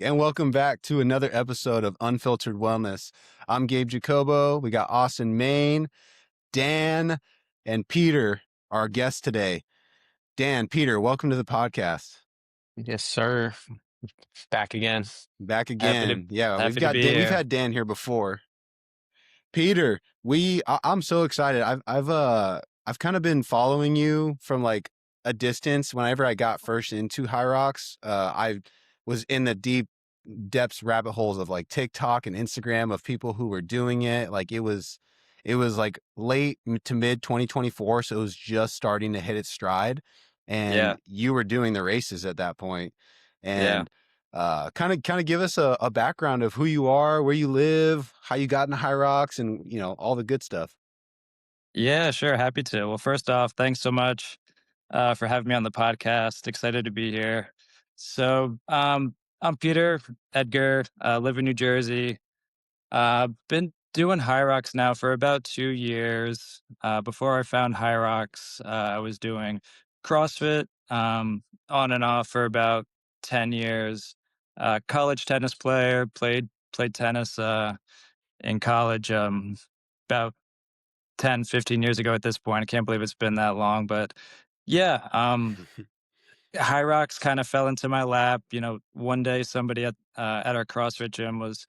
And welcome back to another episode of Unfiltered Wellness. I'm Gabe Jacobo. We got Austin Main, Dan, and Peter, our guest today. Dan, Peter, welcome to the podcast. Yes, sir. Back again. Back Happy to again. Yeah, we've happy to got be Dan. We've here. had Dan here before. Peter, I'm so excited. I've kind of been following you from like a distance. Whenever I got first into HYROX, I was in the deep depths rabbit holes of like TikTok and Instagram of people who were doing it. Like it was like late to mid 2024, so it was just starting to hit its stride, Yeah, and you were doing the races at that point. yeah. And kind of give us a background of who you are, where you live, how you got into HYROX, and all the good stuff. Yeah, sure, happy to. Well, first off, thanks so much, for having me on the podcast. Excited to be here. So, I'm Peter Edgar, live in New Jersey. Been doing HYROX now for about 2 years. Before I found HYROX, I was doing CrossFit, on and off for about 10 years. College tennis player, played tennis, in college, about 10, 15 years ago at this point. I can't believe it's been that long, but yeah, HYROX kind of fell into my lap. One day somebody at our CrossFit gym was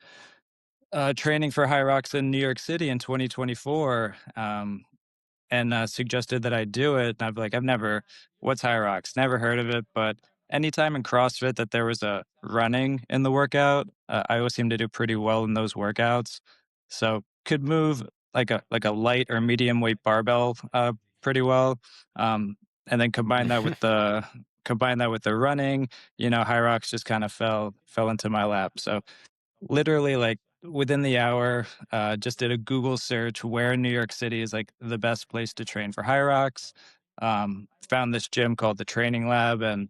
training for HYROX in New York City in 2024, and suggested that I do it. And I'd be like, what's HYROX? Never heard of it. But anytime in CrossFit that there was a running in the workout, I always seem to do pretty well in those workouts. So could move like a light or medium weight barbell pretty well, and then combine that with the running. HYROX just kind of fell into my lap. So literally like within the hour, just did a Google search where in New York City is like the best place to train for HYROX. Found this gym called the Training Lab and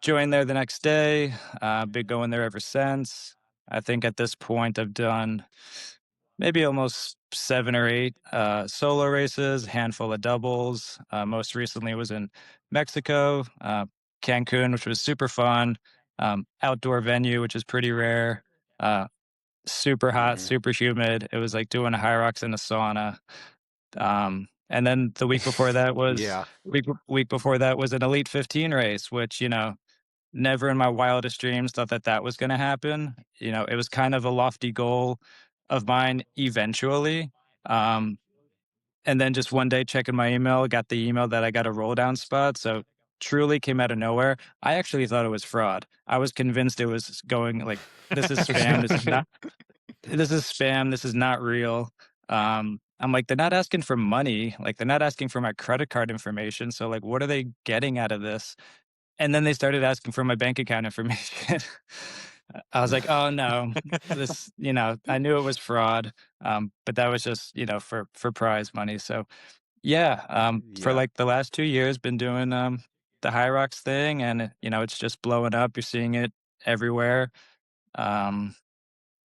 joined there the next day. Been going there ever since. I think at this point I've done maybe almost 7 or 8 solo races, handful of doubles. Most recently was in Mexico, Cancun, which was super fun. Outdoor venue, which is pretty rare. Uh, Super hot, Mhm. super humid. It was like doing a HYROX in a sauna. And then the week before that was Yeah. week before that was an Elite 15 race, which never in my wildest dreams thought that that was going to happen. It was kind of a lofty goal of mine eventually. Um, and then just one day checking my email, got the email that I got a roll down spot. So truly came out of nowhere. I actually thought it was fraud. I was convinced it was going like, this is spam. This is not real. I'm like, they're not asking for money. Like, they're not asking for my credit card information. So, like, what are they getting out of this? And then they started asking for my bank account information. I was like, oh no, I knew it was fraud. But that was just, for prize money. So, yeah, for Yeah. like the last 2 years, been doing the HYROX thing, and it's just blowing up. You're seeing it everywhere. Um,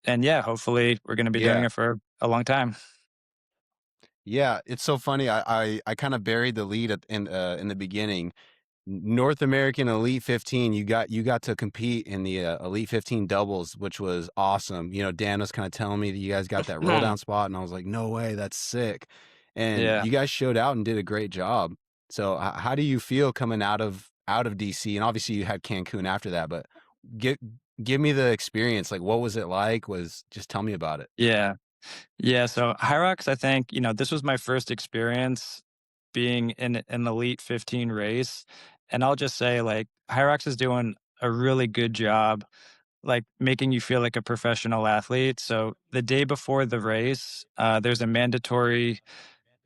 and yeah, hopefully we're going to be doing Yeah. it for a long time. Yeah, it's so funny. I kind of buried the lead in the beginning. North American Elite 15, you got to compete in the Elite 15 doubles, which was awesome. Dan was kind of telling me that you guys got that roll down spot, and I was like, no way, that's sick. And Yeah. you guys showed out and did a great job. So how do you feel coming out of DC? And obviously you had Cancun after that, but give give me the experience. Like, what was it like? Was just tell me about it. Yeah. Yeah. So HYROX, I think, this was my first experience being in an Elite 15 race. And I'll just say, like, HYROX is doing a really good job, like, making you feel like a professional athlete. So the day before the race, there's a mandatory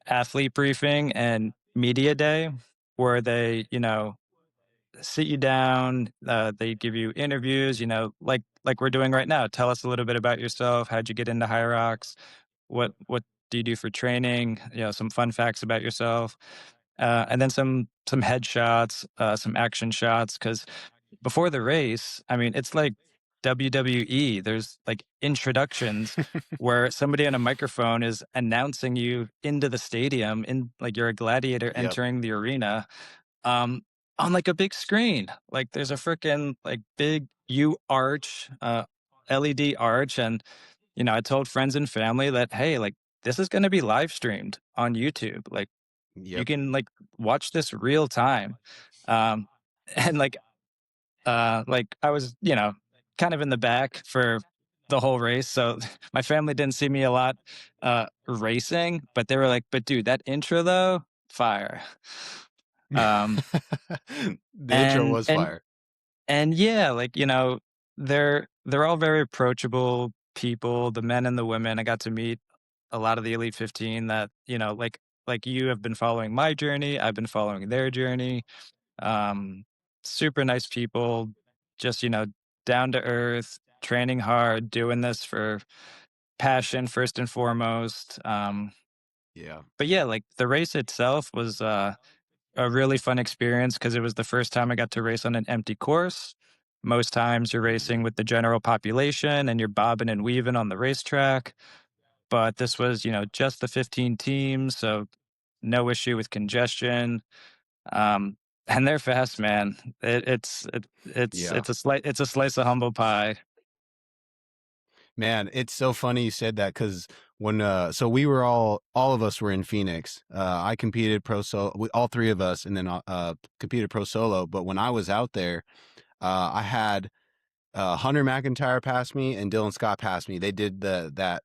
athlete briefing and media day where they, sit you down. They give you interviews, like we're doing right now. Tell us a little bit about yourself. How'd you get into HYROX? What do you do for training? Some fun facts about yourself, and then some headshots, some action shots. Because before the race, I mean, it's like WWE. There's like introductions where somebody on a microphone is announcing you into the stadium, in like you're a gladiator Yep. entering the arena. on, like, a big screen. Like, there's a frickin', like, big U arch, LED arch, and, I told friends and family that, "Hey, like, this is gonna be live streamed on YouTube. Like, you Yep. can, like, watch this real time." Um, and, I was, kind of in the back for the whole race, so my family didn't see me a lot, racing, but they were like, "But dude, that intro though, fire." Um, The intro and was and fire. and yeah, like, they're all very approachable people, the men and the women. I got to meet a lot of the Elite 15 that, like you have been following my journey, I've been following their journey. Um, Super nice people, just, down to earth, training hard, doing this for passion first and foremost. Yeah. But yeah, like the race itself was a really fun experience because it was the first time I got to race on an empty course. Most times you're Mhm. racing with the general population and you're bobbing and weaving on the racetrack. But this was, just the 15 teams, so no issue with congestion. And they're fast, man. Yeah. It's a slice of humble pie. Man, it's so funny you said that because when so we were all of us were in Phoenix. I competed pro solo, all three of us, and then competed pro solo. But when I was out there, I had Hunter McIntyre passed me and Dylan Scott passed me. They did that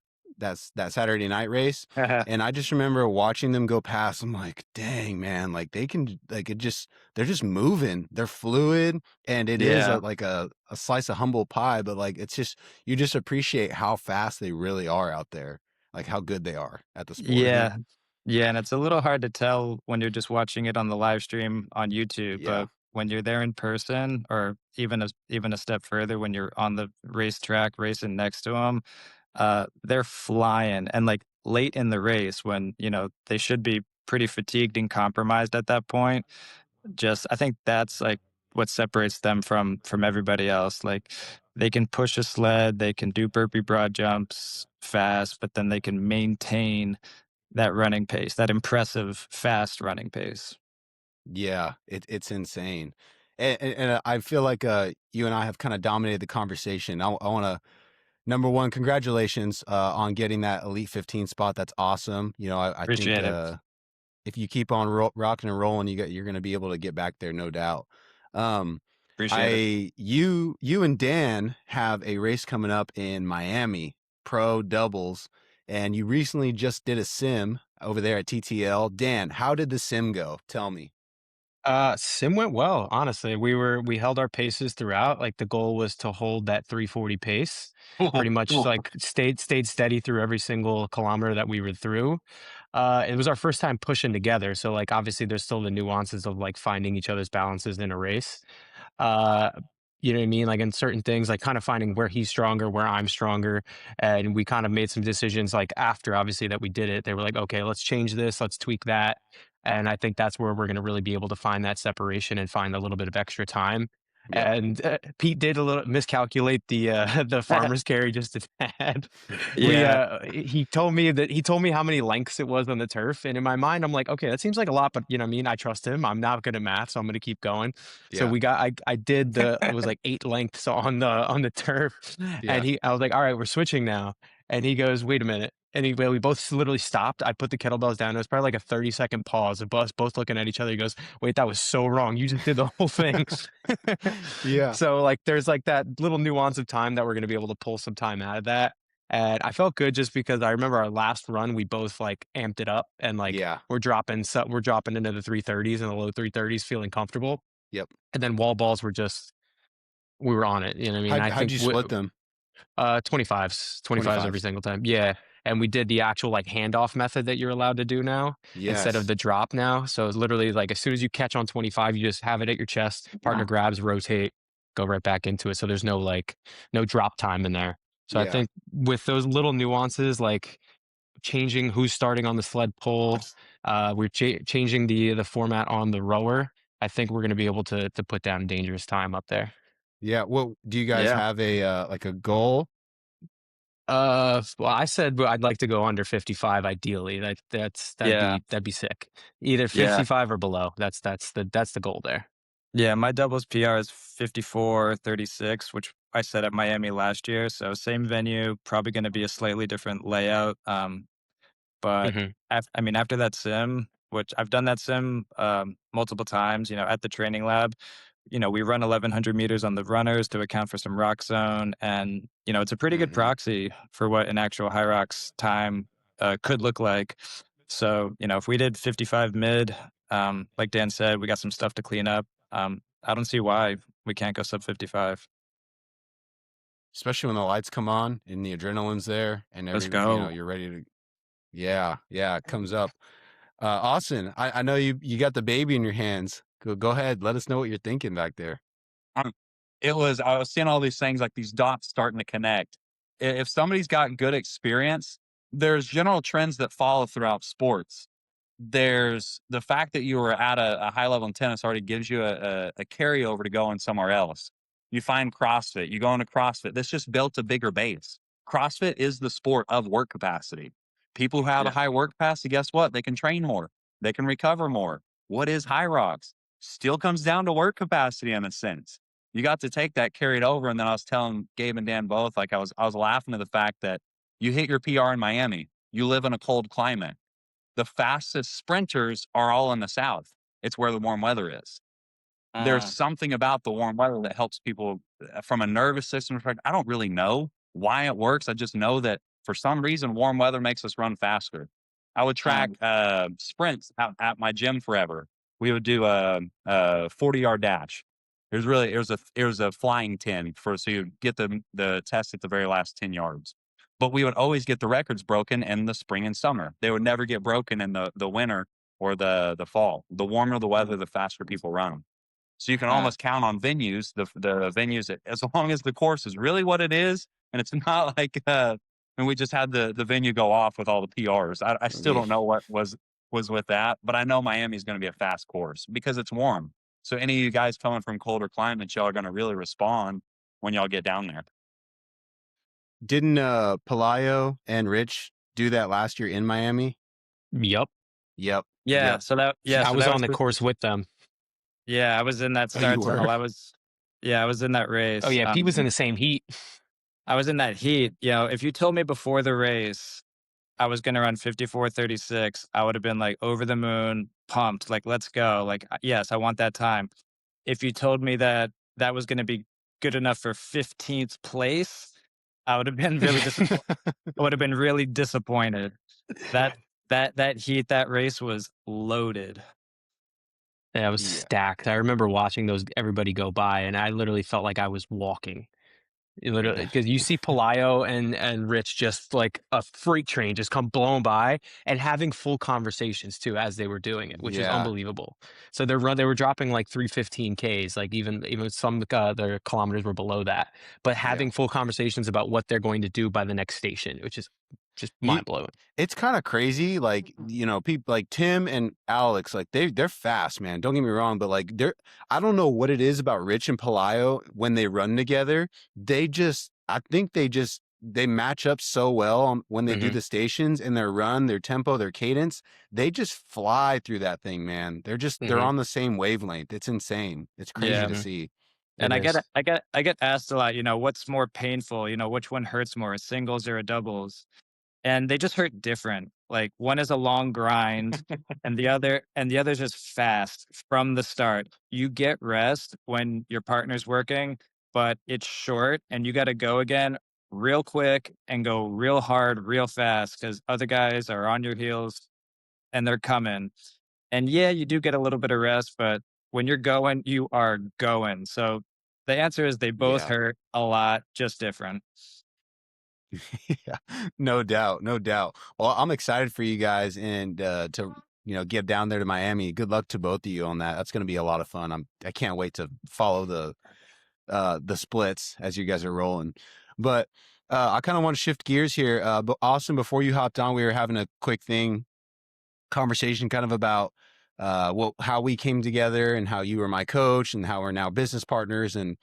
Saturday night race, and I just remember watching them go past. I'm like, dang man, like they can like it just they're just moving. They're fluid, and it is Yeah. like a slice of humble pie. But like it's just you just appreciate how fast they really are out there, like how good they are at the sport. Yeah. Yeah, and it's a little hard to tell when you're just watching it on the live stream on YouTube, Yeah, but when you're there in person or even a step further when you're on the racetrack racing next to them, they're flying, and, like, late in the race when, they should be pretty fatigued and compromised at that point, just I think that's, like, what separates them from everybody else. Like, they can push a sled, they can do burpee broad jumps fast, but then they can maintain that running pace, that impressive fast running pace. yeah, it's insane, and I feel like you and I have kind of dominated the conversation. I want to number one, congratulations on getting that Elite 15 spot. That's awesome. I think Appreciate it. if you keep on rocking and rolling, you're going to be able to get back there, no doubt. Um, Appreciate it. you and Dan have a race coming up in Miami, pro doubles, and you recently just did a sim over there at TTL. Dan, how did the sim go? Tell me. Sim went well, honestly. We held our paces throughout. Like the goal was to hold that 340 pace. Pretty much like stayed steady through every single kilometer that we were through. It was our first time pushing together, so like obviously there's still the nuances of like finding each other's balances in a race. Uh, you know what I mean? Like in certain things, like kind of finding where he's stronger, where I'm stronger. And we kind of made some decisions like after obviously that we did it. They were like, okay, let's change this, let's tweak that. And I think that's where we're going to really be able to find that separation and find a little bit of extra time. Yep. And Pete did a little miscalculate the the farmer's carry just a tad. We Yeah. he told me how many lengths it was on the turf, and in my mind I'm like, okay, that seems like a lot, but you know what I mean, I trust him. I'm not good at math, so I'm going to keep going. So Yeah. I did the it was like 8 lengths on the turf, and Yeah. I was like, "All right, we're switching now." And he goes, "Wait a minute." And we both literally stopped. I put the kettlebells down. It was probably like a 30-second pause of us both looking at each other. He goes, "Wait, that was so wrong. You just did the whole thing." Yeah. So like there's like that little nuance of time that we're gonna be able to pull some time out of that. And I felt good just because I remember our last run, we both like amped it up and like Yeah. we're dropping into the 330s and the low 330s feeling comfortable. Yep. And then wall balls were just we were on it, you know what I mean? I How'd think you split them? 25s every 25s. single time. Yeah, and we did the actual, like, handoff method that you're allowed to do now instead of Yes. the drop now, so it's literally, like, as soon as you catch on 25, you just have it at your chest, partner grabs, rotate, go right back into it, so there's no, like, no drop time in there. So I Yeah. think with those little nuances, like changing who's starting on the sled pull, we're changing the format on the rower, I think we're gonna be able to put down dangerous time up there. Yeah. Well, do you guys Yeah. have a like a goal? Well, I said I'd like to go under 55 ideally. Yeah. That'd be sick. Either Yeah. 55 or below. That's the goal there. Yeah, my doubles PR is 54:36, which I set at Miami last year. So same venue, probably going to be a slightly different layout. But Mhm. I mean, after that sim, which I've done that sim multiple times, at the training lab, we run 1100 meters on the runners to account for some rock zone. And, it's a pretty good Hmm. proxy for what an actual high rocks time could look like. So, if we did 55 mid, like Dan said, we got some stuff to clean up. I don't see why we can't go sub 55. Especially when the lights come on and the adrenaline's there and Let's go. you're ready to. Yeah, yeah, it comes up. Austin, I know you got the baby in your hands. Go ahead, let us know what you're thinking back there. Um, I was seeing all these things like these dots starting to connect. If somebody's got good experience, there's general trends that follow throughout sports. There's the fact that you were at a high level in tennis already gives you a carryover to going somewhere else. You find CrossFit, you go into CrossFit. This just built a bigger base. CrossFit is the sport of work capacity. People who have a Yeah. high work capacity, guess what? They can train more. They can recover more. What is high rocks? Still comes down to work capacity in a sense. You got to take that carried over. And then I was telling Gabe and Dan both, like I was laughing at the fact that you hit your PR in Miami. You live in a cold climate. The fastest sprinters are all in the South. It's where the warm weather is. There's Mm, something about the warm weather that helps people from a nervous system perspective. I don't really know why it works. I just know that for some reason, warm weather makes us run faster. I would track mm, sprints out at my gym forever. We would do a 40-yard dash. It was a flying 10 for so you get the test at the very last 10 yards. But we would always get the records broken in the spring and summer. They would never get broken in the winter or the fall. The warmer the weather, the faster people run. So you can mm, almost count on the venues that, as long as the course is really what it is, and it's not like and we just had the venue go off with all the PRs. I still Yeah. don't know what was with that, but I know Miami is going to be a fast course because it's warm. So any of you guys coming from colder climates, y'all are going to really respond when y'all get down there. Didn't Pelayo and Rich do that last year in Miami? Yep. Yep. yeah. Yep. I So was that on was the course with them. yeah. I was in that Oh, you start were? tunnel. I was in that Oh race. yeah, Pete was in the same heat. I was in that heat. If you told me before the race I was gonna run 54:36, I would have been like over the moon, pumped, like, let's go. Like, yes, I want that time. If you told me that that was gonna be good enough for 15th place, I would have been really disappointed. I would have been really disappointed. That that heat, that race was loaded. Yeah, it was Yeah. stacked. I remember watching those everybody go by, and I literally felt like I was walking. You literally, because you see Pelayo and Rich just like a freight train just come blowing by and having full conversations too as they were doing it, which is Yeah. unbelievable. So they were dropping like 315 Ks, like even some their kilometers were below that, but Yeah. having full conversations about what they're going to do by the next station, which is just You mind blowing. It's kind of crazy, like, people like Tim and Alex, like they're fast, man. Don't get me wrong, but like I don't know what it is about Rich and Pelayo when they run together. I think they match up so well when they do Hmm. the stations and their run, their tempo, their cadence. They just fly through that thing, man. They're Hmm. on the same wavelength. It's insane. It's crazy Yeah. to Hmm. see. It And is. I get asked a lot, what's more painful, which one hurts more, a singles or a doubles? And they just hurt different. Like one is a long grind and the other's just fast from the start. You get rest when your partner's working, but it's short and you got to go again real quick and go real hard, real fast because other guys are on your heels and they're coming. And yeah, you do get a little bit of rest, but when you're going, you are going. So the answer is they both Yeah. hurt a lot, just different. Yeah, no doubt, no doubt. Well, I'm excited for you guys and to get down there to Miami. Good luck to both of you on that. That's going to be a lot of fun. I can't wait to follow the splits as you guys are rolling. But I kind of want to shift gears here. But Austin, before you hopped on, we were having a quick conversation kind of about how we came together and how you were my coach and how we're now business partners. And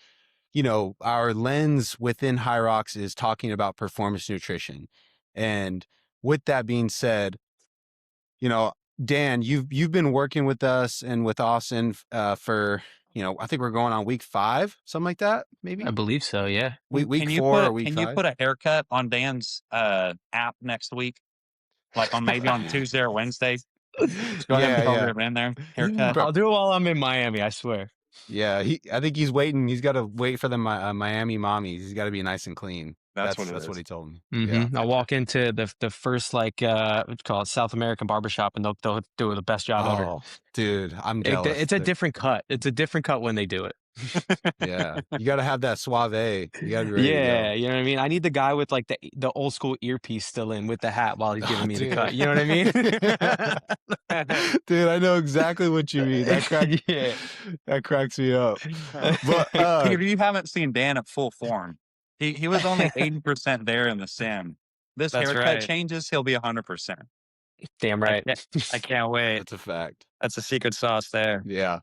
our lens within HYROX is talking about performance nutrition. And with that being said, you know, Dan, you've been working with us and with Austin for I think we're going on week 5, something like that, maybe I believe so. Yeah. week 4 or week Can you 5. put a haircut on Dan's app next week? Like maybe on Tuesday or Wednesday? Just go ahead and Yeah, yeah. program it in there. Haircut. Bro, I'll do it while I'm in Miami. I swear. yeah, I think he's waiting. He's got to wait for the Miami mommies. He's got to be nice and clean. That's what it That's what is. he told me. Yeah. I'll walk into the first what you call it, South American barbershop, and they'll do the best job ever. Oh, dude, I'm jealous. It's a different cut. It's a different cut when they do it. Yeah, you got to have that suave. You got to be ready to Yeah, go. you know what I mean? I need the guy with like the old school earpiece still in with the hat while he's giving me the Dude. cut. You know what I mean? Dude, I know exactly what you mean. Yeah. That cracks me up. But Peter, you haven't seen Dan at full form. He was only 80% there in the sim. This That's haircut right. changes, he'll be 100%. Damn right. I can't wait. that's a fact. That's a secret sauce there. Yeah.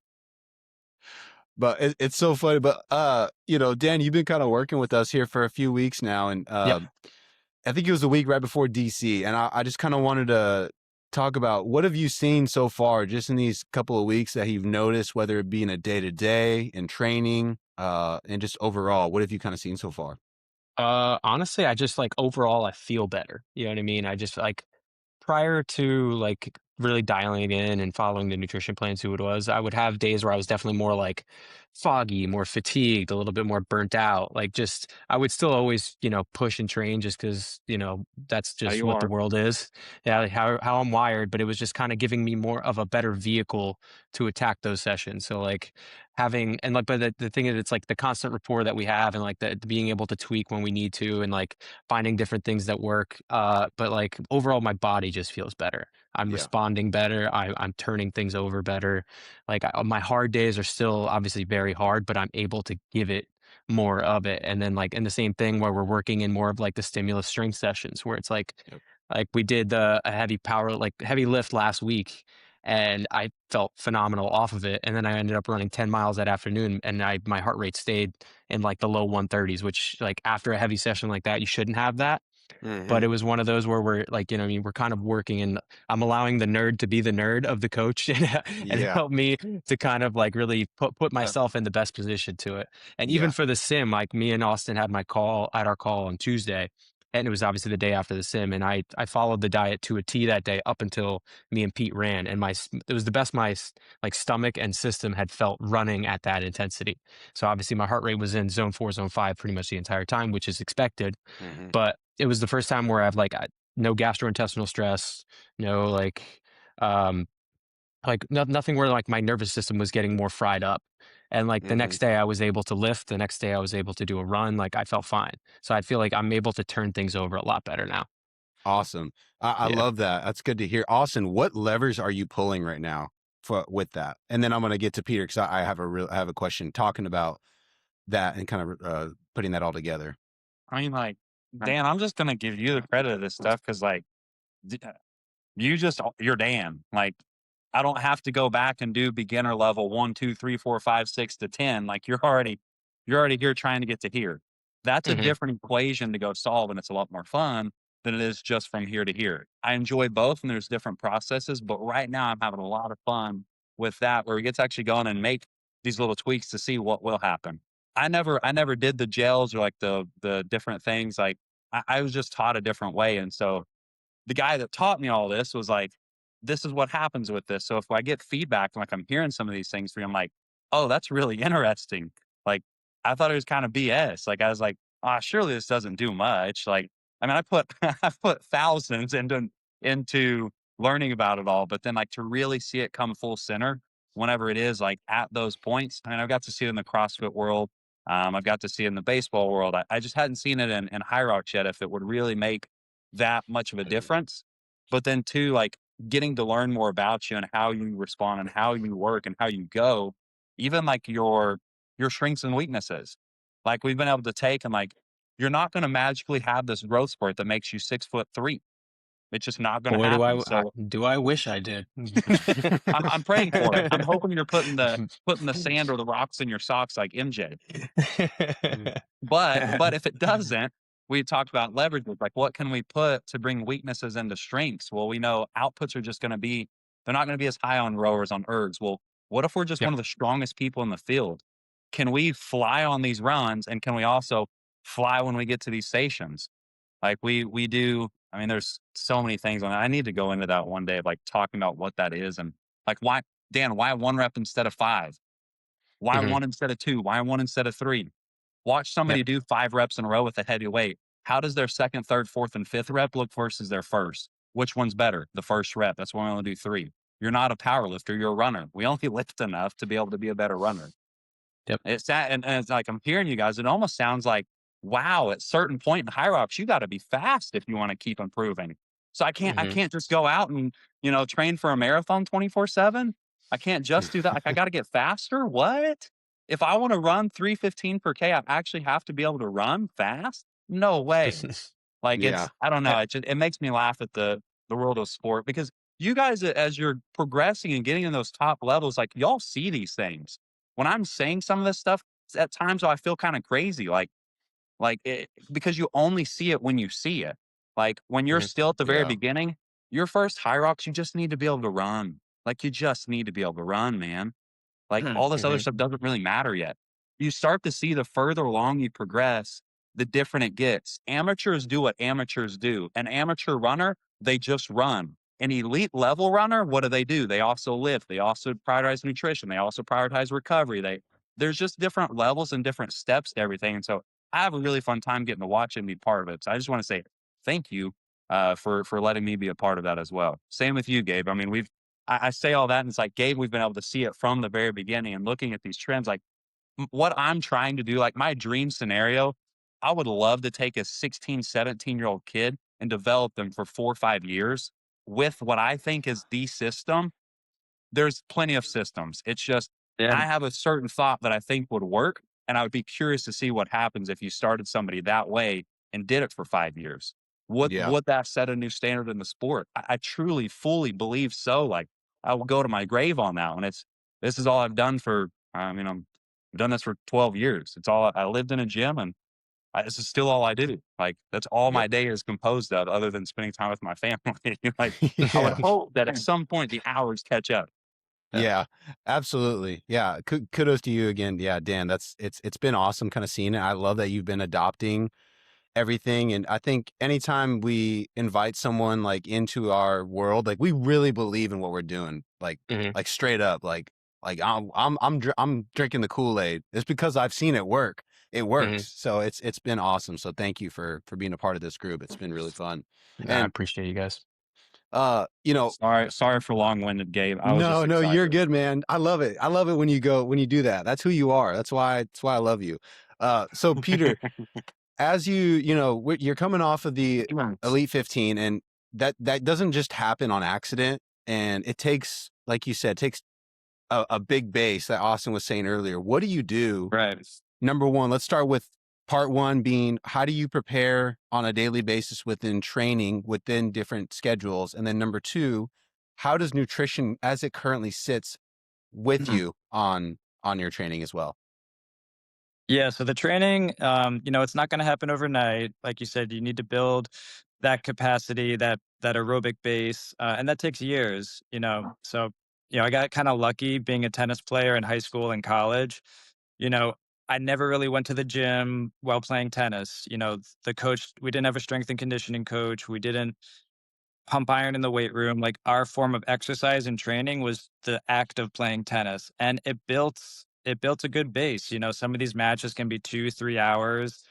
But it's so funny. But Dan, you've been kind of working with us here for a few weeks now, and Yep. I think it was the week right before DC, and I just kind of wanted to talk about what have you seen so far, just in these couple of weeks that you've noticed, whether it be in a day-to-day, in training, and just overall, what have you kind of seen so far? Honestly, I just like overall I feel better. You know what I mean? I just like prior to like really dialing it in and following the nutrition plans who it was, I would have days where I was definitely more like foggy, more fatigued, a little bit more burnt out. Like just I would still always, push and train just because, that's How just you what the are. world is. Yeah, like how I'm wired, but it was just kind of giving me more of a better vehicle to attack those sessions. So like having and like but the thing is it's like the constant rapport that we have and like the being able to tweak when we need to and like finding different things that work. But like overall my body just feels better. I'm Yeah. responding better. I'm turning things over better. Like my hard days are still obviously very hard, but I'm able to give it more of it. And then like in the same thing where we're working in more of like the stimulus strength sessions where it's Yep. like we did a heavy power like heavy lift last week and I felt phenomenal off of it. And then I ended up running 10 miles that afternoon and my heart rate stayed in like the low 130s, which like after a heavy session like that, you shouldn't have that. But Mm-hmm. it was one of those where we're like, what I mean, we're kind of working and I'm allowing the nerd to be the nerd of the coach and Yeah. help me to kind of like really put myself in the best position to it. And even Yeah. for the sim, like me and Austin had our call on Tuesday. And it was obviously the day after the sim. And I followed the diet to a T that day up until me and Pete ran. And it was the best like stomach and system had felt running at that intensity. So obviously my heart rate was in zone 4, zone 5 pretty much the entire time, which is expected. Mm-hmm. But it was the first time where I've like no gastrointestinal stress, no nothing where like my nervous system was getting more fried up. And like the Mm-hmm. next day I was able to lift, the next day I was able to do a run, like I felt fine. So I feel like I'm able to turn things over a lot better now. Awesome. I Yeah. love that. That's good to hear. Austin, what levers are you pulling right now with that? And then I'm going to get to Peter because I have a question talking about that and kind of putting that all together. I mean, like, Dan, I'm just going to give you the credit of this stuff because, like, you're Dan. Like, I don't have to go back and do beginner level 1, 2, 3, 4, 5, 6 to 10. Like, you're already here trying to get to here. That's a Mhm. different equation to go solve, and it's a lot more fun than it is just from here to here. I enjoy both, and there's different processes, but right now I'm having a lot of fun with that, where we get to actually go in and make these little tweaks to see what will happen. I never did the gels or like the different things. Like, I was just taught a different way, and so the guy that taught me all this was like, this is what happens with this. So if I get feedback, like I'm hearing some of these things from you, I'm like, oh, that's really interesting. Like, I thought it was kind of BS. Like, I was like, ah, surely this doesn't do much. Like, I mean, I put, I put thousands into learning about it all, but then like to really see it come full center whenever it is like at those points. I mean, I've got to see it in the CrossFit world. I've got to see it in the baseball world. I just hadn't seen it in HYROX yet, if it would really make that much of a difference. But then too, like getting to learn more about you and how you respond and how you work and how you go, even like your strengths and weaknesses. Like we've been able to take and like, you're not going to magically have this growth spurt that makes you 6'3". It's just not going to Boy, happen. So do I wish I did. I'm praying for it. I'm hoping you're putting the sand or the rocks in your socks like MJ. But if it doesn't, we talked about leverages. Like, what can we put to bring weaknesses into strengths? Well, we know outputs are just going to be, they're not going to be as high on rowers on ergs. Well, What if we're just Yep. one of the strongest people in the field? Can we fly on these runs, and can we also fly when we get to these stations? Like we do. I mean, there's so many things on that. I need to go into that one day of like talking about what that is, and like why, Dan, why 1 rep instead of 5? Why Hmm. 1 instead of 2? Why 1 instead of 3? Watch Yep. somebody do 5 reps in a row with a heavy weight. How does their second, third, fourth, and fifth rep look versus their first? Which one's better? The first rep. That's why we only do 3. You're not a power lifter. You're a runner. We only lift enough to be able to be a better runner. Yep. It's that, and it's like I'm hearing you guys. It almost sounds like, wow, at certain point in HYROX, you got to be fast if you want to keep improving. So I Hmm. can't just go out and train for a marathon 24/7. I can't just do that. Like I got to get faster. What? If I want to run 3:15 per k, I actually have to be able to run fast. No way. Like Yeah. I don't know. It makes me laugh at the world of sport because you guys, as you're progressing and getting in those top levels, like y'all see these things. When I'm saying some of this stuff, at times I feel kind of crazy, because you only see it when you see it. Like when you're Hmm. still at the very Yeah. beginning, your first HYROX, you just need to be able to run. Like you just need to be able to run, man. Like all this other Hmm. stuff doesn't really matter yet. You start to see the further along you progress, the different it gets. Amateurs do what amateurs do. An amateur runner, they just run. An elite level runner, what do? They also lift. They also prioritize nutrition. They also prioritize recovery. There's just different levels and different steps to everything. And so I have a really fun time getting to watch it and be part of it. So I just want to say thank you for letting me be a part of that as well. Same with you, Gabe. I mean, I say all that, and it's like, Gabe, we've been able to see it from the very beginning and looking at these trends. Like what I'm trying to do, like my dream scenario, I would love to take a 16, 17-year-old kid and develop them for 4 or 5 years with what I think is the system. There's plenty of systems. It's just, Yeah. I have a certain thought that I think would work. And I would be curious to see what happens if you started somebody that way and did it for 5 years. Yeah. Would that set a new standard in the sport? I truly, fully believe so. Like I will go to my grave on that one. This is all I've done for, I mean, I've done this for 12 years. It's all I lived in a gym, and this is still all I do. Like that's all Yep. my day is composed of, other than spending time with my family. Like I would Yeah. hope that at some point the hours catch up. Yeah. Yeah, absolutely. Yeah, kudos to you again. Yeah, Dan, it's been awesome kind of seeing it. I love that you've been adopting everything, and I think anytime we invite someone like into our world, like we really believe in what we're doing. Hmm. Like straight up, I'm drinking the Kool-Aid. It's because I've seen it work. It Hmm. works. So it's been awesome. So thank you for being a part of this group. It's been really fun. I And appreciate you guys. you know, Sorry for long-winded, Gabe. I was just no, you're excited. good, man. I love it. I love it when you do that. That's who you are. That's why I love you. So Peter, as you're coming off of the Elite 15, and that doesn't just happen on accident, and it takes, like you said, takes a big base that Austin was saying earlier. What do you do? Right. Number one, let's start with part one being, how do you prepare on a daily basis within training, within different schedules? And then number two, how does nutrition as it currently sits with you on your training as well? Yeah, so the training, it's not going to happen overnight. Like you said, you need to build that capacity, that aerobic base, and that takes years. So I got kind of lucky being a tennis player in high school and college. You know, I never really went to the gym while playing tennis. The coach, we didn't have a strength and conditioning coach. We didn't pump iron in the weight room. Like our form of exercise and training was the act of playing tennis, and it built a good base. Some of these matches can be 2-3 hours,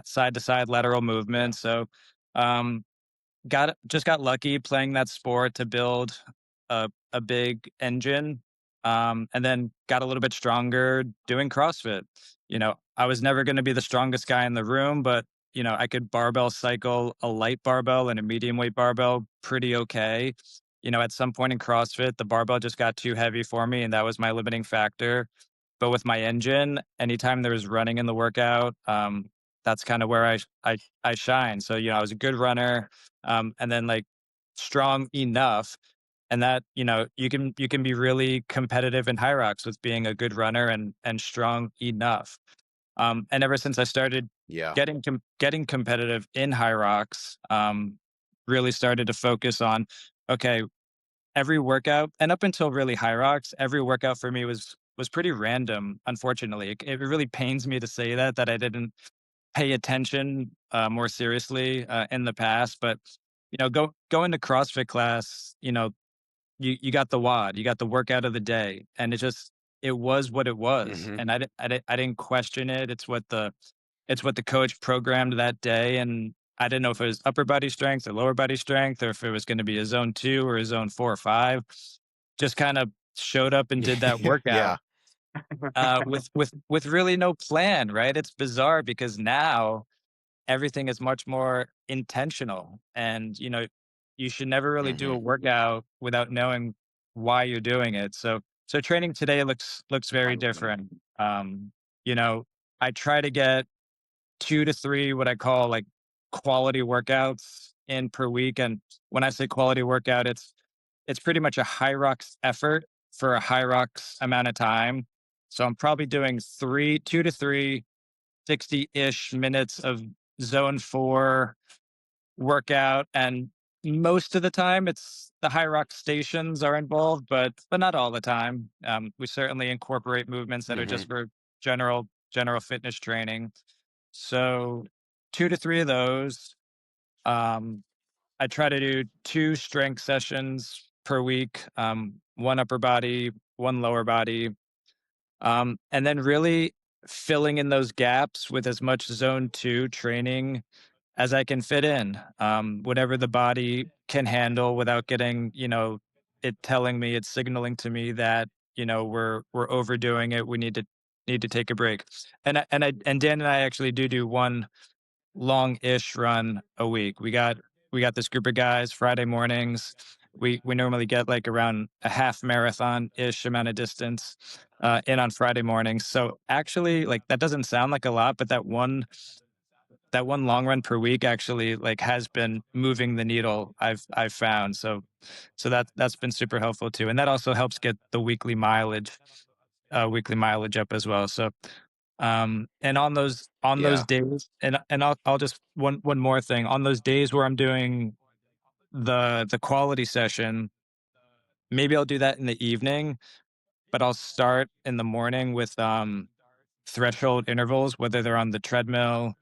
side to side lateral movement. So um got lucky playing that sport to build a big engine, and then got a little bit stronger doing CrossFit. I was never going to be the strongest guy in the room, but I could barbell cycle a light barbell and a medium weight barbell pretty okay. At some point in CrossFit, the barbell just got too heavy for me, and that was my limiting factor. But with my engine, anytime there was running in the workout, that's kind of where I shine. So I was a good runner, and then like strong enough, and that you can be really competitive in HYROX with being a good runner and strong enough. And ever since I started Yeah. getting competitive in HYROX, really started to focus on, okay, every workout, and up until really HYROX, every workout for me was pretty random, unfortunately. It really pains me to say that I didn't pay attention more seriously in the past. But going to CrossFit class, you got the WOD, you got the workout of the day, and it was what it was, Mm-hmm. and I didn't question it. It's what the coach programmed that day, and I didn't know if it was upper body strength or lower body strength, or if it was going to be a zone 2 or a zone 4 or 5. Just kind of showed up and did that Yeah. workout with really no plan, right? It's bizarre because now everything is much more intentional, and you should never really do Mm-hmm. a workout without knowing why you're doing it. So training today looks very different. You know, I try to get 2 to 3 what I call like quality workouts in per week. And when I say quality workout, it's pretty much a HYROX effort for a HYROX amount of time. So I'm probably doing 2 to 3 60-ish minutes of zone 4 workout. And most of the time it's the HYROX stations are involved, but not all the time. We certainly incorporate movements that are Mm-hmm. just for general fitness training. So 2 to 3 of those. Um, I try to do 2 strength sessions per week, one upper body, one lower body, and then really filling in those gaps with as much zone 2 training as I can fit in, whatever the body can handle without getting, it telling me, it's signaling to me that, we're overdoing it. We need to take a break. And Dan and I actually do one long-ish run a week. We got this group of guys Friday mornings. We normally get like around a half marathon-ish amount of distance in on Friday mornings. So actually, like, that doesn't sound like a lot, but that one long run per week actually like has been moving the needle. I've found. So that's been super helpful too, and that also helps get the weekly mileage up as well. So and on those Yeah. days, and I'll just one more thing. On those days where I'm doing the quality session, maybe I'll do that in the evening, but I'll start in the morning with threshold intervals, whether they're on the treadmill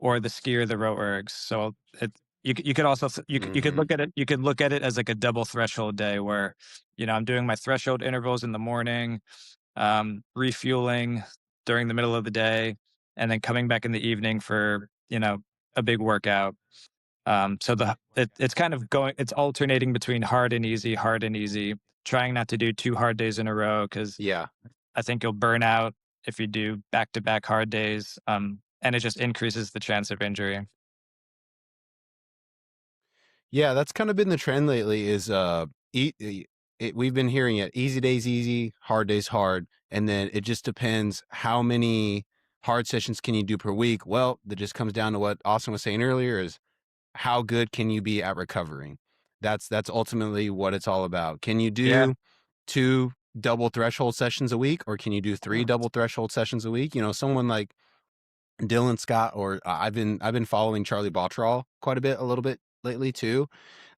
or the ski or the row ergs. So you could also you could Mm-hmm. look at it as like a double threshold day where I'm doing my threshold intervals in the morning, refueling during the middle of the day, and then coming back in the evening for a big workout. So it's kind of it's alternating between hard and easy, trying not to do 2 hard days in a row because Yeah. I think you'll burn out if you do back to back hard days. And it just increases the chance of injury. Yeah, that's kind of been the trend lately is we've been hearing it easy days easy, hard days hard, and then it just depends how many hard sessions can you do per week. Well, that just comes down to what Austin was saying earlier is how good can you be at recovering? That's ultimately what it's all about. Can you Yeah. do 2 double threshold sessions a week or can you do 3 double threshold sessions a week? Someone like Dylan Scott or I've been following Charlie Bottrall quite a little bit lately too.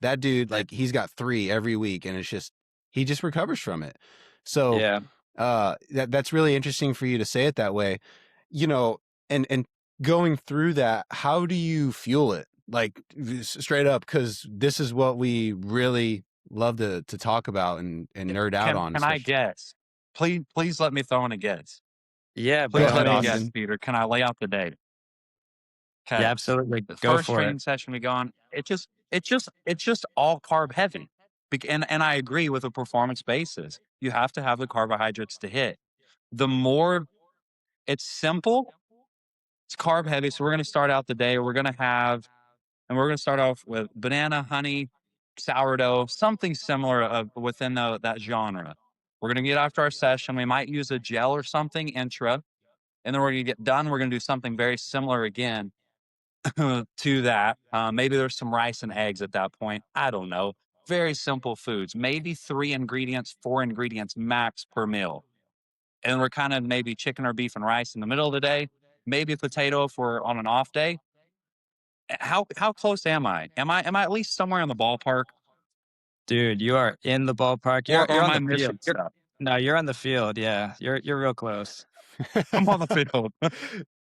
That dude, like, he's got 3 every week, and it's just he just recovers from it. So, Yeah. that's really interesting for you to say it that way. You know, and going through that, how do you fuel it? Like, straight up, because this is what we really love to talk about and nerd out on, Can I especially. guess? Please let me throw in a guess. Yeah, Go by Please all ahead, let me means. guess, Austin. Peter. Can I lay out the data? Yeah, Okay. absolutely. The Go first for it. training session we go on, it's just all carb heavy. And I agree with a performance basis. You have to have the carbohydrates to hit. The more it's simple, it's carb heavy. So we're going to start out the day. We're going to start off with banana, honey, sourdough, something similar within that genre. We're going to get after our session. We might use a gel or something intra, and then we're going to get done. We're going to do something very similar again to that. Maybe there's some rice and eggs at that point. I don't know. Very simple foods, maybe 3 ingredients, 4 ingredients max per meal. And we're kind of maybe chicken or beef and rice in the middle of the day, maybe a potato if we're on an off day. How close am I? Am I at least somewhere in the ballpark? Dude, you are in the ballpark. You're or am on I the field. missing stuff? No, you're on the field. Yeah, you're real close. I'm on the field.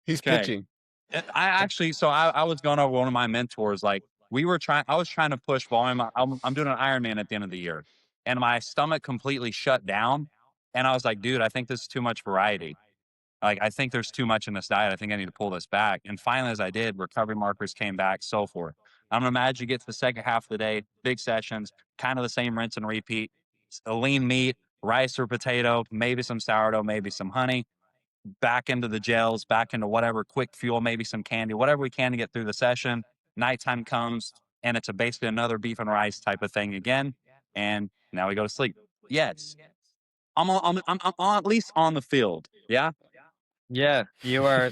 He's Okay. pitching. I actually, so I was going over one of my mentors. Like I was trying to push volume. I'm doing an Ironman at the end of the year, and my stomach completely shut down. And I was like, dude, I think this is too much variety. Like, I think there's too much in this diet. I think I need to pull this back. And finally, as I did, recovery markers came back, so forth. I'm gonna imagine you get to the second half of the day, big sessions, kind of the same rinse and repeat. A lean meat, rice or potato, maybe some sourdough, maybe some honey, back into the gels, back into whatever quick fuel, maybe some candy, whatever we can to get through the session. Nighttime comes and it's basically another beef and rice type of thing again. And now we go to sleep. Yes. I'm on, at least on the field. Yeah. Yeah, you are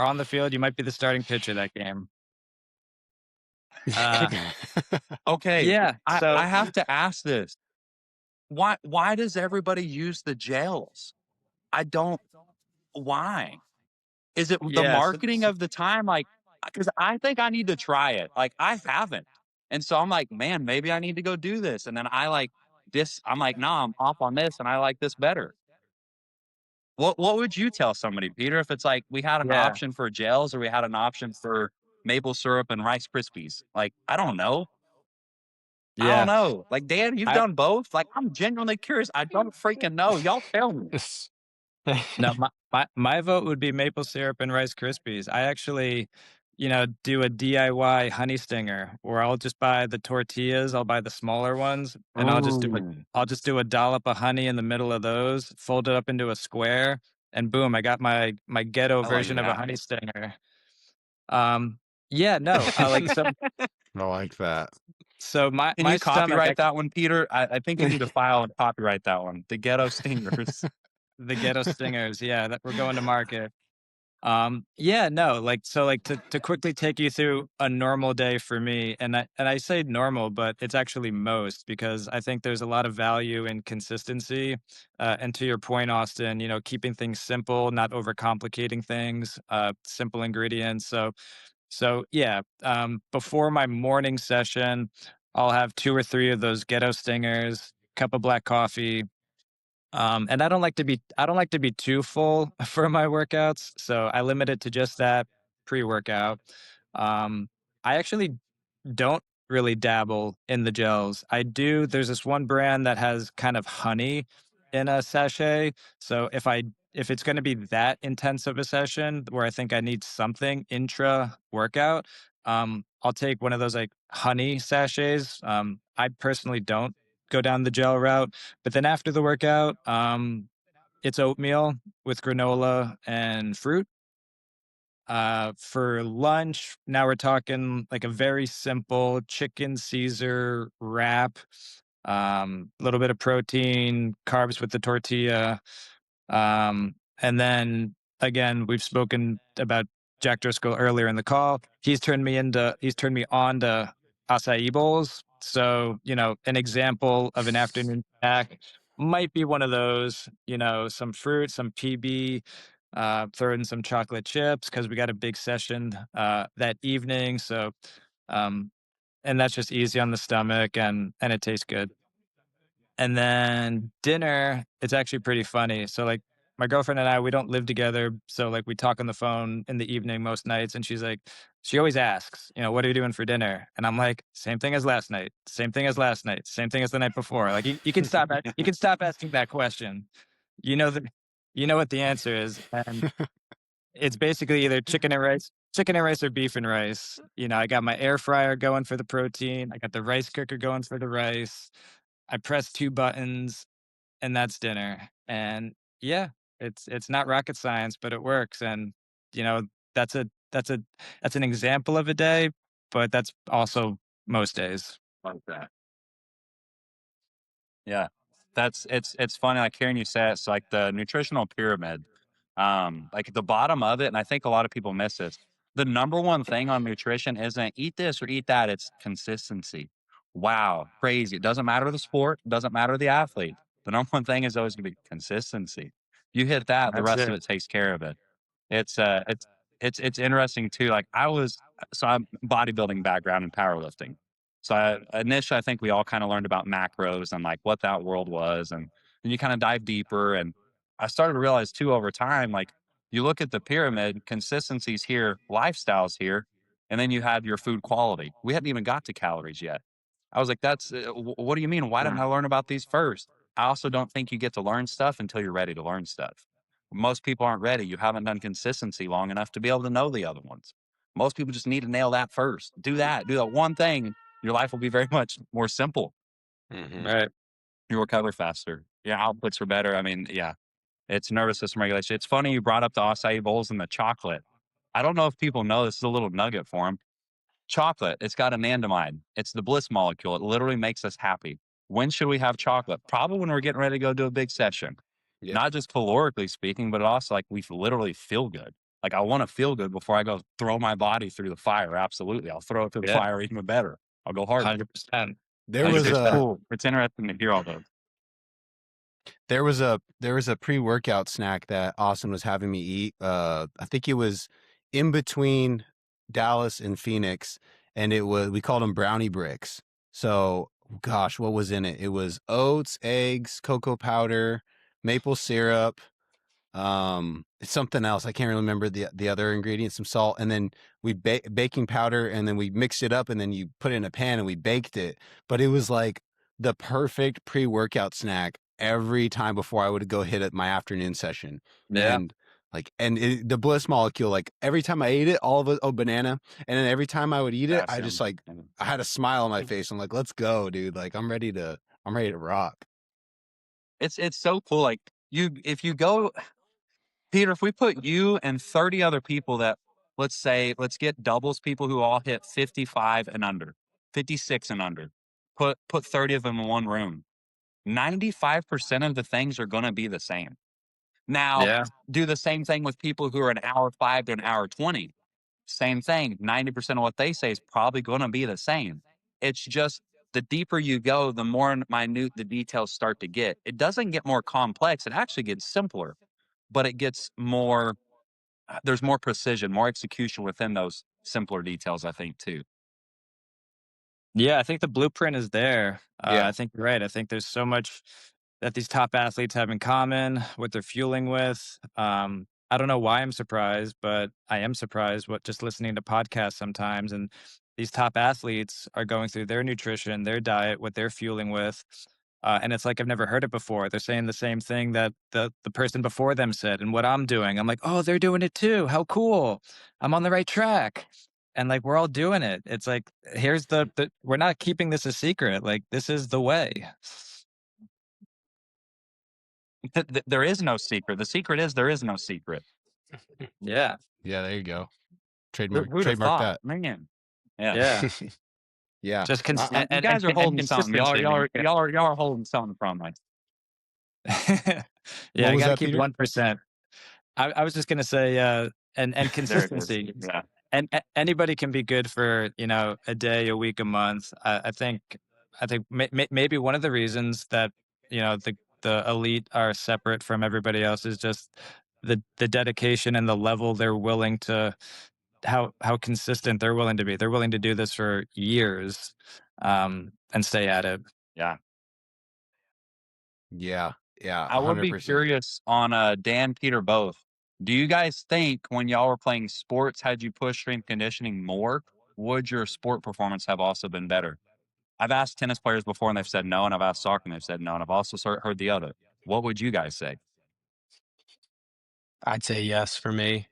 on the field. You might be the starting pitcher that game. Uh, Okay. yeah. I So have to ask this. Why does everybody use the gels? I don't why? Is it the yeah, so, marketing of the time? Like, because I think I need to try it. Like, I haven't. And so I'm like, man, maybe I need to go do this. And then I like this. I'm like, nah, I'm off on this and I like this better. What would you tell somebody, Peter, if it's like we had an yeah, option for gels or we had an option for maple syrup and Rice Krispies? Like, I don't know. I don't yeah. know. Like, Dan, you've I done both. Like, I'm genuinely curious. I don't freaking know. Y'all tell me. No, my vote would be maple syrup and Rice Krispies. I actually, do a DIY honey stinger where I'll just buy the tortillas. I'll buy the smaller ones, and Ooh, I'll just do a dollop of honey in the middle of those, fold it up into a square, and boom, I got my ghetto I like version of a that. honey stinger. Um, yeah, no, like I like that. so Can my you stomach, copyright that one, Peter? I think you need to file and copyright that one. The Ghetto Stingers. the ghetto stingers. Yeah, that we're going to market. Yeah, no, like to quickly take you through a normal day for me, and I say normal, but it's actually most because I think there's a lot of value in consistency. And to your point, Austin, keeping things simple, not overcomplicating things, simple ingredients. So yeah, before my morning session, I'll have two or three of those ghetto stingers, cup of black coffee, and I don't like to be too full for my workouts, so I limit it to just that pre-workout. I actually don't really dabble in the gels. There's this one brand that has kind of honey in a sachet. So if it's going to be that intense of a session where I think I need something intra workout, I'll take one of those like honey sachets. I personally don't go down the gel route, but then after the workout, it's oatmeal with granola and fruit. For lunch, now we're talking like a very simple chicken Caesar wrap, a little bit of protein, carbs with the tortilla. And then again, we've spoken about Jack Driscoll earlier in the call. He's turned me on to acai bowls. So, an example of an afternoon snack might be one of those, some fruit, some PB, throw in some chocolate chips because we got a big session that evening. So, um, and that's just easy on the stomach and it tastes good. And then dinner, it's actually pretty funny. So like my girlfriend and I, we don't live together. So like we talk on the phone in the evening most nights. And she always asks, what are you doing for dinner? And I'm like, same thing as last night, same thing as last night, same thing as the night before. Like you can stop asking that question. You know the you know what the answer is. And it's basically either chicken and rice or beef and rice. I got my air fryer going for the protein. I got the rice cooker going for the rice. I press two buttons and that's dinner. And yeah, it's not rocket science, but it works. And you know, that's a that's a that's an example of a day, but that's also most days. Like that. Yeah. It's funny, like hearing you say it. It's like the nutritional pyramid. Like at the bottom of it, and I think a lot of people miss this. The number one thing on nutrition isn't eat this or eat that, it's consistency. Wow, crazy. It doesn't matter the sport, it doesn't matter the athlete. The number one thing is always gonna be consistency. You hit that, the That's rest of it. it takes care of it. It's it's interesting too. Like I'm bodybuilding background and powerlifting. So initially, I think we all kind of learned about macros and like what that world was, and then you kind of dive deeper. And I started to realize too over time, like you look at the pyramid, consistencies here, lifestyles here, and then you had your food quality. We hadn't even got to calories yet. I was like, that's what do you mean? Why didn't I learn about these first? I also don't think you get to learn stuff until you're ready to learn stuff. Most people aren't ready. You haven't done consistency long enough to be able to know the other ones. Most people just need to nail that first. Do that one thing, your life will be very much more simple. Right. You'll recover faster. Your outputs are better. I mean, yeah, it's nervous system regulation. It's funny you brought up the acai bowls and the chocolate. I don't know if people know this is a little nugget for them. Chocolate, it's got anandamide. It's the bliss molecule. It literally makes us happy. When should we have chocolate? Probably when we're getting ready to go do a big session. Yeah. Not just calorically speaking, but also like we literally feel good. Like I want to feel good before I go throw my body through the fire. Absolutely. I'll throw it through the Yeah. fire even better. I'll go harder. 100%. There Like, was it's a cool. It's interesting to hear all those. there was a pre-workout snack that Austin was having me eat. I think it was in between Dallas and Phoenix, and we called them brownie bricks. So gosh, what was in it? It was oats, eggs, cocoa powder, maple syrup, it's something else. I can't really remember the other ingredients, some salt, and then we baking powder, and then we mixed it up, and then you put it in a pan and we baked it. But it was like the perfect pre-workout snack every time before I would go hit it my afternoon session. Yeah. And the bliss molecule, like every time I ate it, all of it, banana, and then every time I would eat it, I just like I had a smile on my face. I'm like, let's go, dude. Like I'm ready to rock. It's so cool. Like if you go, Peter, if we put you and 30 other people that let's get doubles people who all hit 55 and under, 56 and under, put 30 of them in one room. 95% of the things are going to be the same. Now, Yeah. do the same thing with people who are an hour 5 to an hour 20. Same thing. 90% of what they say is probably going to be the same. It's just the deeper you go, the more minute the details start to get. It doesn't get more complex. It actually gets simpler, but it gets more, there's more precision, more execution within those simpler details, I think, too. Yeah, I think the blueprint is there. Yeah. I think you're right. I think there's so much that these top athletes have in common, what they're fueling with. I don't know why I'm surprised, but I am surprised what just listening to podcasts sometimes. And these top athletes are going through their nutrition, their diet, what they're fueling with. And it's like I've never heard it before. They're saying the same thing that the person before them said and what I'm doing. I'm like, oh, they're doing it too. How cool. I'm on the right track. And like we're all doing it. It's like here's the we're not keeping this a secret. Like this is the way. There is no secret. The secret is there is no secret. Yeah. Yeah, there you go. Who'd have Trademark thought, that. man? Yeah. Yeah. Yeah. Just You guys are holding something. Y'all are holding something from us. Yeah, What I was gotta that, keep Peter? 1%. I was just gonna say, and There it is. consistency. Yeah. And anybody can be good for a day, a week, a month. I think maybe one of the reasons that the elite are separate from everybody else is just the dedication and the level they're willing to how consistent they're willing to be. They're willing to do this for years, and stay at it. Yeah. Yeah. Yeah. I would be 100%. curious on Dan, Peter, both. Do you guys think when y'all were playing sports, had you pushed strength conditioning more, would your sport performance have also been better? I've asked tennis players before and they've said no, and I've asked soccer and they've said no, and I've also heard the other. What would you guys say? I'd say yes for me.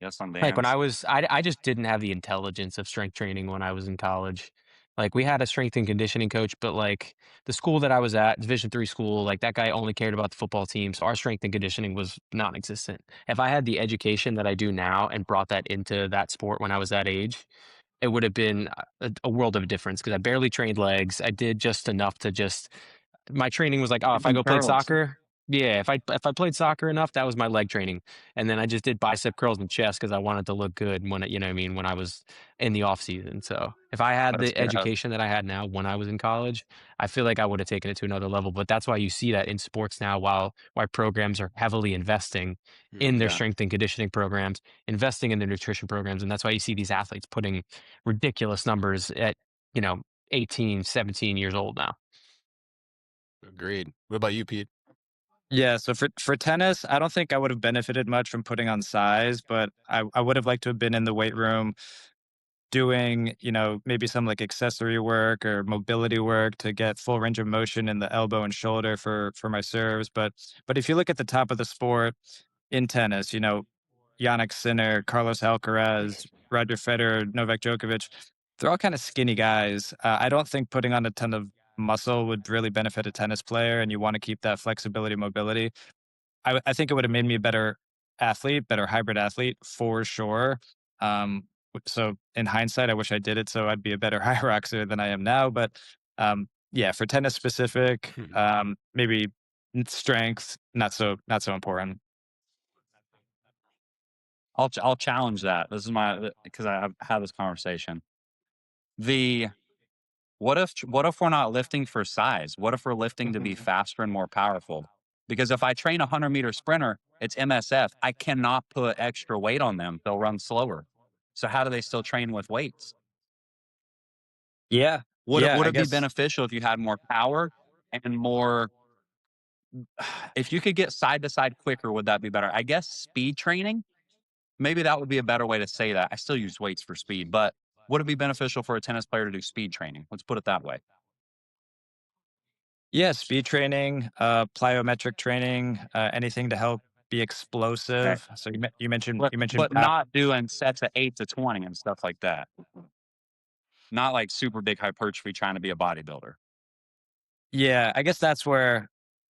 Yes on Like when Dan's. I just didn't have the intelligence of strength training when I was in college. Like we had a strength and conditioning coach, but like the school that I was at, Division 3 school, like that guy only cared about the football team. So our strength and conditioning was non-existent. If I had the education that I do now and brought that into that sport when I was that age, it would have been a world of difference because I barely trained legs. I did just enough to just my training was like, oh, if I Even go play curls. soccer, yeah, if I played soccer enough, that was my leg training. And then I just did bicep curls and chest because I wanted to look good when you know what I mean, when I was in the off season. So if I had That's the good. education that I had now when I was in college, I feel like I would have taken it to another level. But that's why you see that in sports now, why programs are heavily investing in their Yeah. strength and conditioning programs, investing in their nutrition programs. And that's why you see these athletes putting ridiculous numbers at, 18, 17 years old now. Agreed. What about you, Pete? Yeah, so for tennis, I don't think I would have benefited much from putting on size, but I would have liked to have been in the weight room doing, maybe some like accessory work or mobility work to get full range of motion in the elbow and shoulder for my serves. But if you look at the top of the sport in tennis, Yannick Sinner, Carlos Alcaraz, Roger Federer, Novak Djokovic, they're all kind of skinny guys. I don't think putting on a ton of muscle would really benefit a tennis player, and you want to keep that flexibility, mobility. I think it would have made me a better athlete, better hybrid athlete for sure. So in hindsight, I wish I did it so I'd be a better HYROXer than I am now. But yeah, for tennis specific, maybe strength not so important. I'll challenge that. This is because I've had this conversation. The what if we're not lifting for size? What if we're lifting to be faster and more powerful? Because if I train a 100-meter sprinter, it's MSF. I cannot put extra weight on them. They'll run slower. So how do they still train with weights? Yeah, Would it yeah. would I it be guess beneficial if you had more power and more if you could get side to side quicker, would that be better? I guess speed training, maybe that would be a better way to say that. I still use weights for speed, but would it be beneficial for a tennis player to do speed training? Let's put it that way. yeah. Speed training, plyometric training, anything to help be Okay. explosive. So you mentioned But not doing sets of 8 to 20 and stuff like that. Not like super big hypertrophy trying to be a bodybuilder. Yeah,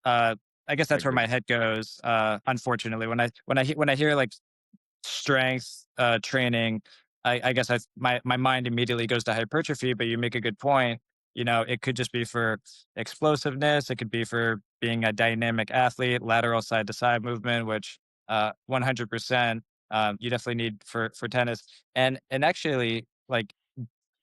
uh I guess that's where my Agreed. head goes. Unfortunately, when I hear like strength training, I guess my mind immediately goes to hypertrophy, but you make a good point. It could just be for explosiveness, it could be for being a dynamic athlete, lateral side to side movement, which 100% you definitely need for tennis. And actually, like,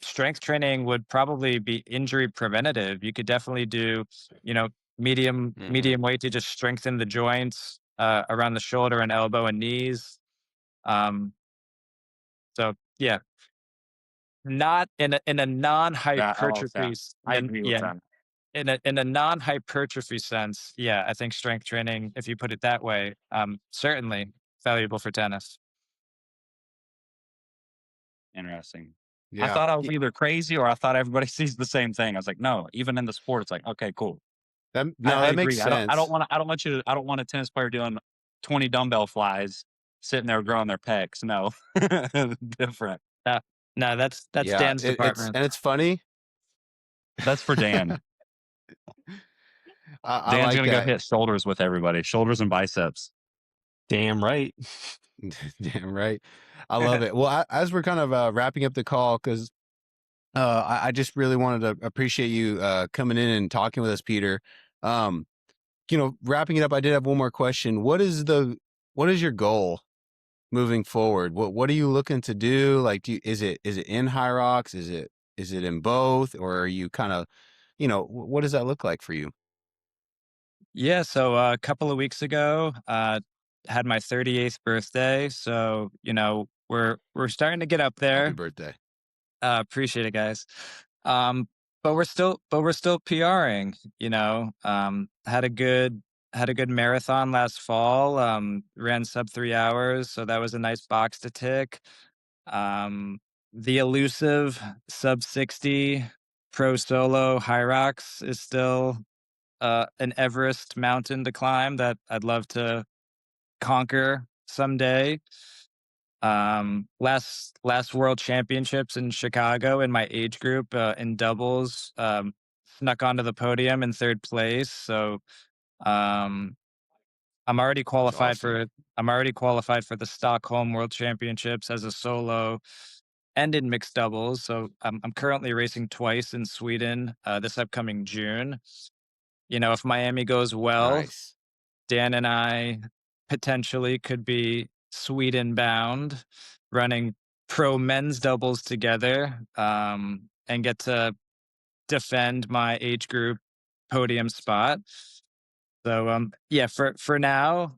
strength training would probably be injury preventative. You could definitely do, you know, medium weight to just strengthen the joints around the shoulder and elbow and knees. Um, so yeah, not in a non Yeah, I love hypertrophy that. I agree with yeah, that. in a non hypertrophy sense. Yeah, I think strength training, if you put it that way, certainly valuable for tennis. Interesting. I Yeah. thought I was either crazy or I thought everybody sees the same thing. I was like, no, even in the sport, it's like, okay, cool. No, I that makes agree. sense. I don't want a tennis player doing 20 dumbbell flies, sitting there growing their pecs. No, different. Uh, no, that's Yeah, Dan's it's department. and it's funny. That's for Dan. I Dan's like gonna go that. hit shoulders with everybody, shoulders and biceps. Damn right. Damn right. I love it. Well, as we're kind of wrapping up the call, because I just really wanted to appreciate you coming in and talking with us, Peter. Um, wrapping it up, I did have one more question. What is your goal moving forward? What are you looking to do? Like, is it in HYROX? Is it in both, or are you kind of, what does that look like for you? Yeah, so a couple of weeks ago, had my 38th birthday. So, we're starting to get up Happy there. birthday. Appreciate it, guys. Um, but we're still PRing, had a good marathon last fall, ran sub 3 hours, so that was a nice box to tick. Um, the elusive sub 60 pro solo HYROX is still an Everest mountain to climb that I'd love to conquer someday. Last World Championships in Chicago in my age group in doubles, snuck onto the podium in third place. So um, I'm already That's qualified awesome. for I'm already qualified for the Stockholm World Championships as a solo and in mixed doubles. So I'm currently racing twice in Sweden this upcoming June. If Miami goes well, Nice. Dan and I potentially could be Sweden bound, running pro men's doubles together, and get to defend my age group podium spot. So yeah, for now,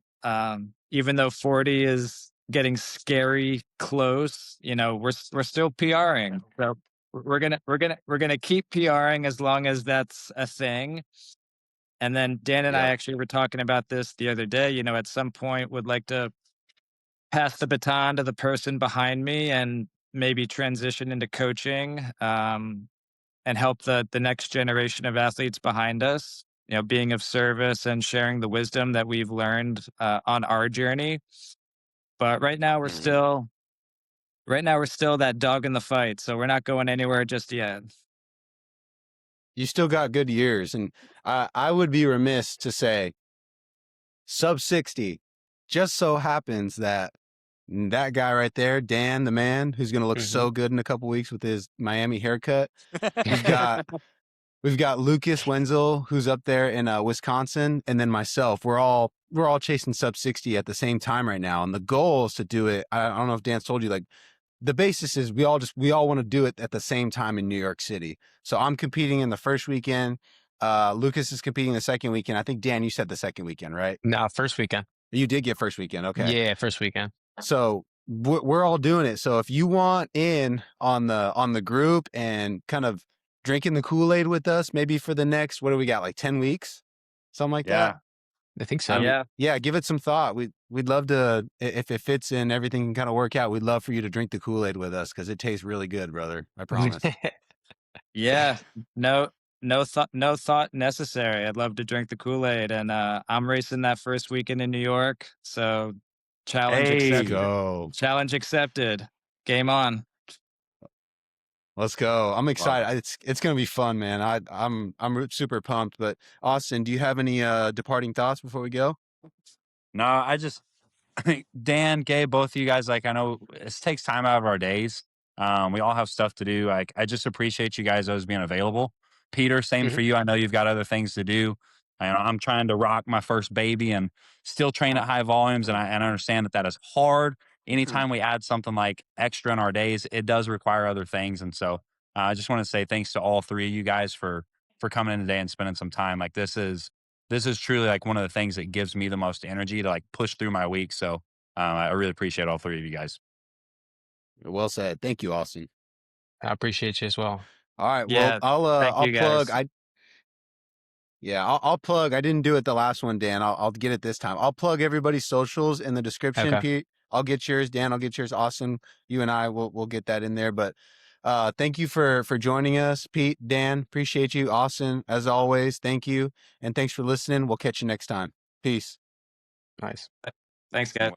even though 40 is getting scary close, we're still PRing. So we're gonna keep PRing as long as that's a thing. And then Dan and I Yep. actually were talking about this the other day. You know, at some point, would like to pass the baton to the person behind me and maybe transition into coaching, and help the next generation of athletes behind us. You know, being of service and sharing the wisdom that we've learned on our journey. But right now we're still that dog in the fight, so we're not going anywhere just yet. You still got good years, and I would be remiss to say sub 60 just so happens that that guy right there, Dan, the man, who's going to look so good in a couple weeks with his Miami haircut. We've got Lucas Wenzel, who's up there in Wisconsin, and then myself. We're all chasing sub 60 at the same time right now, and the goal is to do it. I don't know if Dan's told you, like, the basis is we all want to do it at the same time in New York City. So I'm competing in the first weekend. Lucas is competing the second weekend. I think Dan, you said the second weekend, right? No, first weekend. You did get first weekend. Okay. Yeah, first weekend. So we're all doing it. So if you want in on the group and kind of drinking the Kool-Aid with us, maybe for the next, what do we got, like 10 weeks, something like that. I think so. Yeah. Give it some thought. We'd love to, if it fits in, everything can kind of work out. We'd love for you to drink the Kool-Aid with us because it tastes really good, brother. I promise. Yeah. No thought necessary. I'd love to drink the Kool-Aid, and I'm racing that first weekend in New York. So challenge Hey. accepted. Go. Challenge accepted. Game on. Let's go. I'm excited. It's gonna be fun, man. I'm super pumped. But Austin, do you have any departing thoughts before we go? No, I think Dan, Gabe, both of you guys, like, I know this takes time out of our days. We all have stuff to do. Like, I just appreciate you guys always being available. Peter, same for you. I know you've got other things to do. I'm trying to rock my first baby and still train at high volumes. And I understand that is hard. Anytime we add something like extra in our days, it does require other things. And so I just want to say thanks to all three of you guys for coming in today and spending some time. Like, this is truly like one of the things that gives me the most energy to like push through my week. So I really appreciate all three of you guys. Well said. Thank you, Austin. I appreciate you as well. All right. Yeah, Well, thank I'll you plug. guys. I'll plug. I didn't do it the last one, Dan. I'll get it this time. I'll plug everybody's socials in the description. Okay. Pete, I'll get yours. Dan, I'll get yours. Austin, you and I will get that in there. But thank you for joining us, Pete, Dan. Appreciate you, Austin, as always. Thank you, and thanks for listening. We'll catch you next time. Peace. Nice. Thanks, guys.